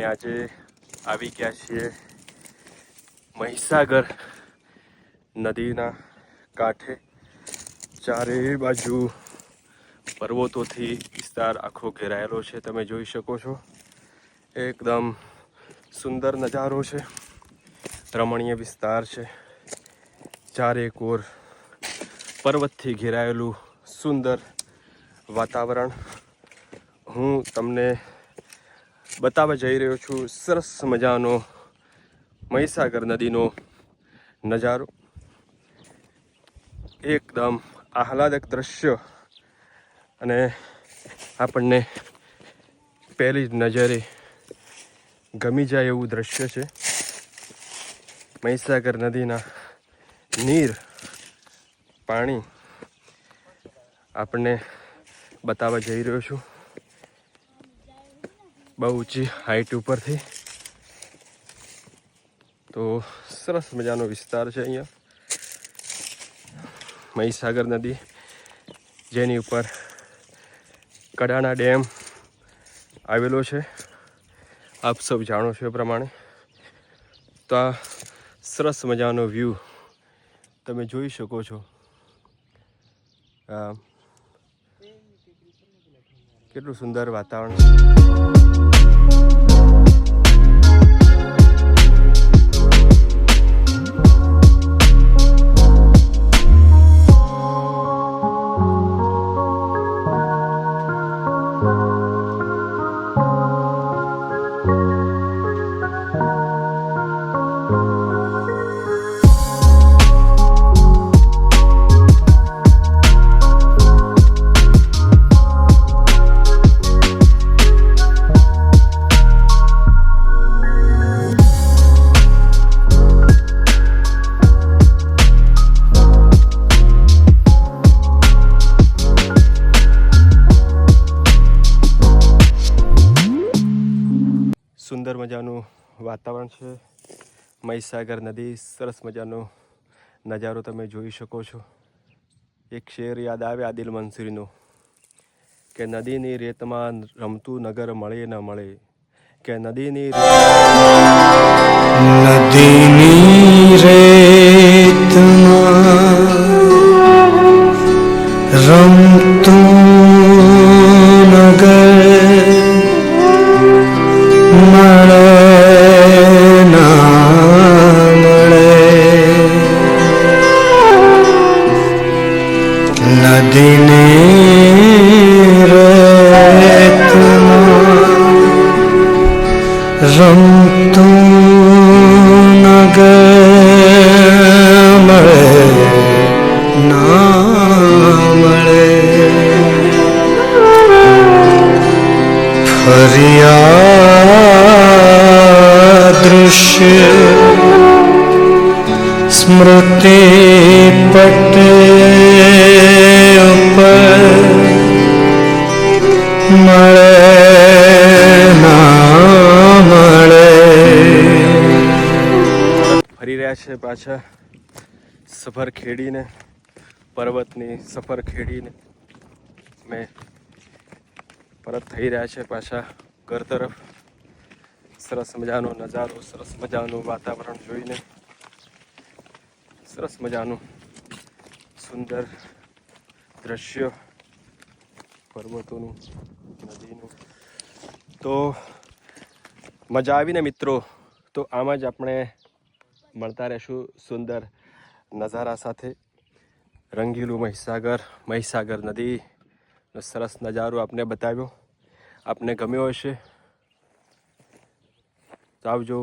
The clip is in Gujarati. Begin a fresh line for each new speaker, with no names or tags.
આજે આવી ગયા છીએ મહીસાગર નદીના કાંઠે। ચારે બાજુ પર્વતોથી વિસ્તાર આખો ઘેરાયેલો છે, તમે જોઈ શકો છો। એકદમ સુંદર નજારો છે, રમણીય વિસ્તાર છે। ચારે કોર પર્વતથી ઘેરાયેલું સુંદર વાતાવરણ હું તમને બતાવવા જઈ રહ્યો છું। સરસ મજાનો મહીસાગર નદીનો નજારો, એકદમ આહલાદક દ્રશ્ય અને આપણને પહેલી જ નજરે ગમી જાય એવું દ્રશ્ય છે। મહીસાગર નદીના નીર પાણી આપણને બતાવવા જઈ રહ્યો છું બહુ ઊંચી હાઈટ ઉપરથી। તો સરસ મજાનો વિસ્તાર છે અહીંયા મહીસાગર નદી, જેની ઉપર કડાણા ડેમ આવેલો છે। આપ સૌ જાણો છો એ પ્રમાણે। તો આ સરસ મજાનો વ્યૂ તમે જોઈ શકો છો। કેટલું સુંદર વાતાવરણ છે। સુંદર મજાનું વાતાવરણ છે, મહીસાગર નદી, સરસ મજાનો નજારો તમે જોઈ શકો છો। એક શેર યાદ આવે આદિલ મંસૂરીનો કે નદીની રેતમાં રમતું નગર મળે ન મળે, કે નદીની રેતમાં રમતું દૃશ્ય સ્મૃતિ પટે ઉપર મળે ના મળે। ફરી રહ્યા છે પાછા સફર ખેડીને, પર્વતની સફર ખેડીને મેં પરત થઈ રહ્યા છે પાછા ઘર તરફ। સરસ મજાનો નજારો, સરસ મજાનું વાતાવરણ જોઈને, સરસ મજાનું સુંદર દ્રશ્ય પર્વતોનું, નદીનું। તો મજા આવીને મિત્રો? તો આમ જ આપણે મળતા રહેશું સુંદર નજારા સાથે। રંગીલું મહીસાગર નદીનો સરસ નજારો આપને બતાવ્યો, આપને ગમ્યો હશે તો આવજો।